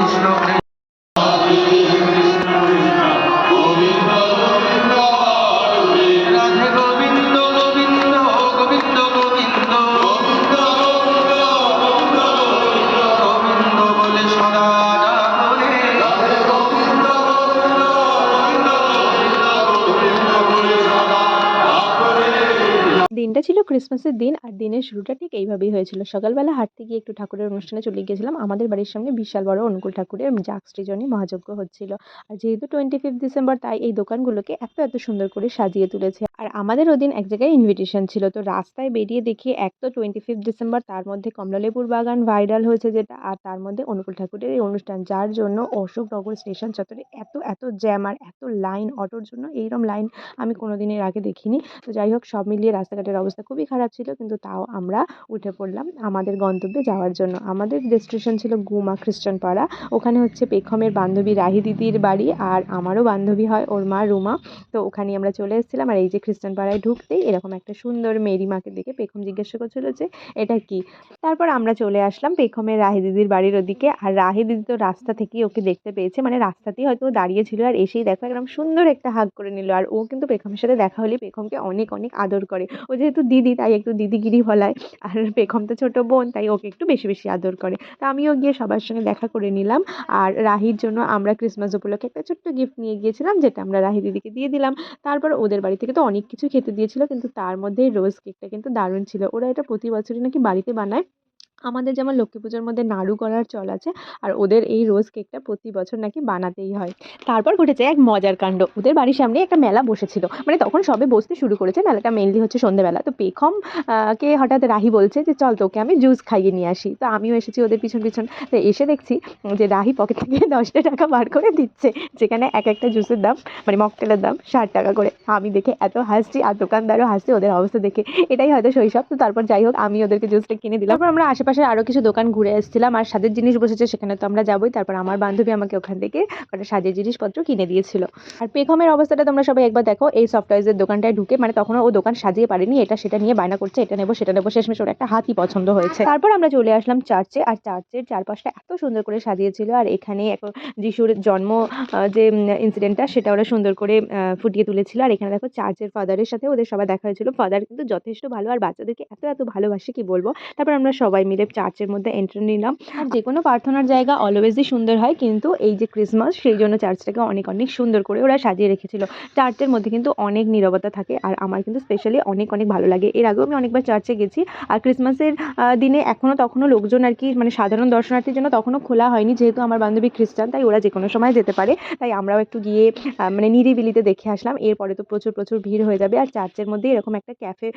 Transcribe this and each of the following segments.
কৃষ্ণ রাধে গোবিন্দ গোবিন্দ গোবিন্দ গোবিন্দ গোবিন্দ বলে সদা ডাকরে দিনটা ছিল ক্রিসমাসের দিন আর দিনের শুরুটা ঠিক এইভাবেই হয়েছিল। সকালবেলা হাঁটতে গিয়ে একটু ঠাকুরের অনুষ্ঠানে চলে গিয়েছিলাম। আমাদের বাড়ির সামনে বিশাল বড় অনুকূল ঠাকুরের জাগ সৃজনী মহাযজ্ঞ হচ্ছিল। আর যেহেতু 25th ডিসেম্বর তাই এই দোকানগুলোকে এত সুন্দর করে সাজিয়ে তুলেছে। আর আমাদের ওদিন এক জায়গায় ইনভিটেশন ছিল, তো রাস্তায় বেরিয়ে দেখি এক তো 25th ডিসেম্বর, তার মধ্যে কমলালেবুর বাগান ভাইরাল হয়েছে যেটা, আর তার মধ্যে অনুকূল ঠাকুরের এই অনুষ্ঠান, যার জন্য অশোকনগর স্টেশন চত্বরে এত জ্যাম আর এত লাইন অটোর জন্য। এইরকম লাইন আমি কোনোদিন এর আগে দেখিনি। তো যাই হোক, সব মিলিয়ে রাস্তাঘাটের অবস্থা খুবই খারাপ ছিল, কিন্তু তাও আমরা উঠে পড়লাম আমাদের গন্তব্যে যাওয়ার জন্য। আমাদের ডেস্টিনেশন ছিল গুমা খ্রিস্টান পাড়া। ওখানে হচ্ছে পেখমের বান্ধবী রাহি দিদির বাড়ি, আর আমারও বান্ধবী হয় ওর মা রুমা। তো ওখানে আমরা চলে এসেছিলাম। আর এই যে খ্রিস্টান পাড়ায় ঢুকতেই এরকম একটা সুন্দর মেরি মাকে দেখে পেখম জিজ্ঞাসা করছিল যে এটা কি। তারপর আমরা চলে আসলাম পেখমের রাহি দিদির বাড়ির ওদিকে। আর রাহি দিদি তো রাস্তা থেকেই ওকে দেখতে পেয়েছে, মানে রাস্তাতেই হয়তো ও দাঁড়িয়ে ছিল, আর এসেই দেখো একদম সুন্দর একটা হাগ করে নিল। আর ও কিন্তু পেখমের সাথে দেখা হলে পেখমকে অনেক আদর করে। ও যেহেতু দিদি তাই একটু দিদিগিরি বলায়, আর পেখম তো ছোট বোন তাই ওকে একটু বেশি আদর করে। তো আমিও গিয়ে সবার সঙ্গে দেখা করে নিলাম। আর রাহির জন্য আমরা ক্রিসমাস উপলক্ষে একটা ছোট্ট গিফট নিয়ে গিয়েছিলাম, যেটা আমরা রাহি দিদিকে দিয়ে দিলাম। তারপর ওদের বাড়ি থেকে তো অনেক কিছু খেতে দিয়েছিল, কিন্তু তার মধ্যে রোজ কেকটা কিন্তু দারুণ ছিল। ওরা এটা প্রতি বছরই নাকি বাড়িতে বানায়। আমাদের যেমন লক্ষ্মী পুজোর মধ্যে নাড়ু করার চল আছে, আর ওদের এই রোজ কেকটা প্রতি বছর নাকি বানাতেই হয়। তারপর ঘটেছে এক মজার কাণ্ড। ওদের বাড়ির সামনে একটা মেলা বসেছিল, মানে তখন সবে বসতে শুরু করেছে। মেলাটা মেনলি হচ্ছে সন্ধ্যেবেলা। তো পেখম কে হঠাৎ রাহি বলছে যে চল তোকে আমি জুস খাইয়ে নিয়ে আসি। তো আমিও এসেছি ওদের পিছন। তো এসে দেখছি যে রাহি পকেট থেকে 10টা টাকা বার করে দিচ্ছে, যেখানে এক একটা জুসের দাম, মানে মকটেলের দাম 60 টাকা করে। আমি দেখে এত হাসছি, আর দোকানদারও হাসছে ওদের অবস্থা দেখে। এটাই হয়তো শৈশব। তো তারপর যাই হোক, আমি ওদেরকে জুসটা কিনে দিলাম। তারপর আমরা আশেপাশে আরো কিছু দোকান ঘুরে এসেছিলাম, আর সাজের জিনিস বসেছে সেখানে তো আমরা যাবোই। তারপর আমার বান্ধবী আমাকে ওখান থেকে কটা সাজের জিনিসপত্র কিনে দিয়েছিল। আর পেখমের অবস্থাটা তোমরা সবাই একবার দেখো এই সফট টয়েজের দোকানটায় ঢুকে, মানে তখনও ও দোকান সাজিয়ে পারেনি, এটা সেটা নিয়ে বায়না করছে, এটা নেবো সেটা নেবো। শেষমেশ ওর একটা হাতি পছন্দ হয়েছে। তারপর আমরা চলে আসলাম চার্চে, আর চার্চের চারপাশটা এত সুন্দর করে সাজিয়েছিল। আর এখানে এখন যিশুর জন্ম যে ইনসিডেন্টটা সেটা ওরা সুন্দর করে ফুটিয়ে তুলেছিল। আর এখানে দেখো চার্চের ফাদারের সাথে ওদের সবাই দেখা হয়েছিল। ফাদার কিন্তু যথেষ্ট ভালো, আর বাচ্চাদেরকে এত ভালোবাসে কি বলবো। তারপর আমরা সবাই মিলে চার্চের মধ্যে এন্ট্রি নিলাম। আর যে কোনো প্রার্থনার জায়গা অলওয়েজই সুন্দর হয়, কিন্তু এই যে ক্রিসমাস সেই জন্য চার্চটাকে অনেক সুন্দর করে ওরা সাজিয়ে রেখেছিল। চার্চের মধ্যে কিন্তু অনেক নীরবতা থাকে, আর আমার কিন্তু স্পেশালি অনেক ভালো লাগে। এর আগেও আমি অনেকবার চার্চে গেছি। আর ক্রিসমাসের দিনে তখনও লোকজন আর কি, মানে সাধারণ দর্শনার্থীর জন্য তখনও খোলা হয়নি, যেহেতু আমার বান্ধবী খ্রিস্টান তাই ওরা যে কোনো সময় যেতে পারে। তাই আমরাও একটু গিয়ে মানে নিরিবিলিতে দেখে আসলাম। এরপরে তো প্রচুর ভিড় হয়ে যাবে। আর চার্চের মধ্যে এরকম একটা ক্যাফে,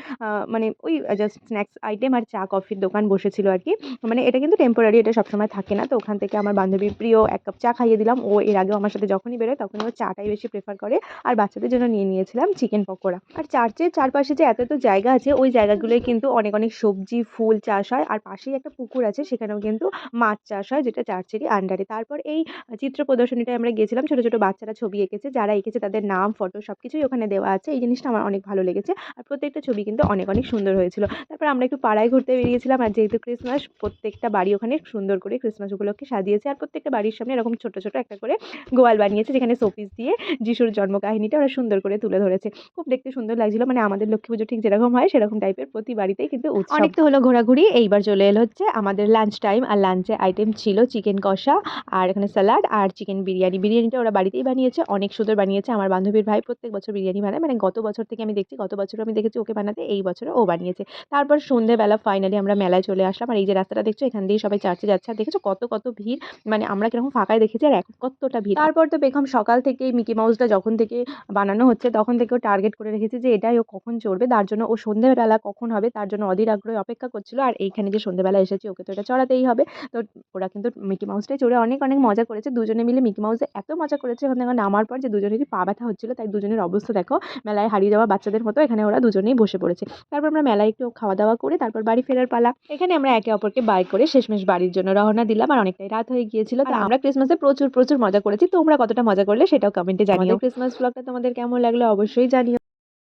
মানে ওই জাস্ট স্ন্যাক্স আইটেম আর চা কফির দোকান বসেছিল আর কি। মানে এটা কিন্তু টেম্পোরারি, এটা সবসময় থাকে না। তো ওখান থেকে আমার বান্ধবীর প্রিয় 1 কাপ চা খাইয়ে দিলাম। ও এর আগেও আমার সাথে যখনই বেরোয় তখনই ও চাটাই বেশি প্রেফার করে। আর বাচ্চাদের জন্য নিয়ে নিয়েছিলাম চিকেন পকোড়া। আর চার্চের চারপাশে যে এত জায়গা আছে, ওই জায়গাগুলোয় কিন্তু অনেক সবজি ফুল চাষ হয়। আর পাশেই একটা পুকুর আছে, সেখানেও কিন্তু মাছ চাষ হয়, যেটা চার্চেরই আন্ডারে। তারপর এই চিত্র প্রদর্শনীটায় আমরা গেছিলাম। ছোট বাচ্চারা ছবি এঁকেছে, যারা এঁকেছে তাদের নাম ফটো সবকিছুই ওখানে দেওয়া আছে। এই জিনিসটা আমার অনেক ভালো লেগেছে। আর প্রত্যেকটা ছবি কিন্তু অনেক সুন্দর হয়েছিল। তারপর আমরা একটু পাড়ায় ঘুরতে বেরিয়েছিলাম। আর যেহেতু ক্রিসমাস, প্রত্যেকটা বাড়ি ওখানে সুন্দর করে ক্রিসমাস উপলক্ষে সাজিয়েছে। আর প্রত্যেকটা বাড়ির সামনে এরকম ছোট একটা করে গোয়াল বানিয়েছে, যেখানে শোপিস দিয়ে যিশুর জন্ম কাহিনীটা ওরা সুন্দর করে তুলে ধরেছে। খুব দেখতে সুন্দর লাগছিল। মানে আমাদের লক্ষ্মী পুজো ঠিক যেরকম হয় সেরকম টাইপের প্রতি বাড়িতেই কিন্তু উৎসব। অনেক তো হলো ঘোরাঘুরি, এইবার চলে এলো হচ্ছে আমাদের লাঞ্চ টাইম। আর লাঞ্চে আইটেম ছিল চিকেন কষা, আর এখানে স্যালাড আর চিকেন বিরিয়ানি। বিরিয়ানিটা ওরা বাড়িতেই বানিয়েছে, অনেক সুন্দর বানিয়েছে। আমার বান্ধবীর ভাই প্রত্যেক বছর বিরিয়ানি বানায়, মানে গত বছর থেকে আমি দেখছি, গত বছরও আমি দেখেছি ওকে বানাতে, এই বছরও ও বানিয়েছে। তারপর সন্ধ্যেবেলা ফাইনালি আমরা মেলায় চলে আসলাম। আর এই যে রাস্তাটা দেখছো, এখান দিয়ে সবাই চার্চে যাচ্ছে। আর দেখেছো কত ভিড়, মানে আমরা কিরকম ফাঁকায় দেখেছি, আর এখন কতটা ভিড়। তারপর তো পেখম সকাল থেকেই মিকি মাউসটা যখন থেকে বানানো হচ্ছে তখন থেকে ও টার্গেট করে রেখেছে যে এটাই ও কখন চড়বে। তার জন্য ও সন্ধ্যেবেলা কখন হবে তার জন্য অধীর আগ্রহে অপেক্ষা করছিল। আর এইখানে যে সন্ধ্যেবেলা এসেছি, ওকে তো এটা চড়াতেই হবে। তো ওরা কিন্তু মিকি মাউসটাই চড়ে অনেক মজা করেছে। দুজনে মিলে মিকি মাউসে এত মজা করেছে ওখান থেকে নামার পর, যে দুজনেরই পা ব্যথা হচ্ছিল। তাই দুজনের অবস্থা দেখো, মেলায় হারিয়ে যাওয়া বাচ্চাদের মতো এখানে ওরা দুজনেই বসে পড়েছে। তারপর আমরা মেলায় একটু খাওয়া দাওয়া করে তারপর বাড়ি ফেরার পালা। এখানে আমরা একে অপরকে বাই করে শেষমেশ বাড়ির জন্য রওনা দিলাম। আর অনেকটাই রাত হয়ে গিয়েছিল। তো আমরা ক্রিসমাসে প্রচুর মজা করেছি। তোমরা কতটা মজা করলে সেটাও কমেন্টে জানিও। ক্রিসমাস ব্লগটা তোমাদের কেমন লাগলো অবশ্যই জানিও।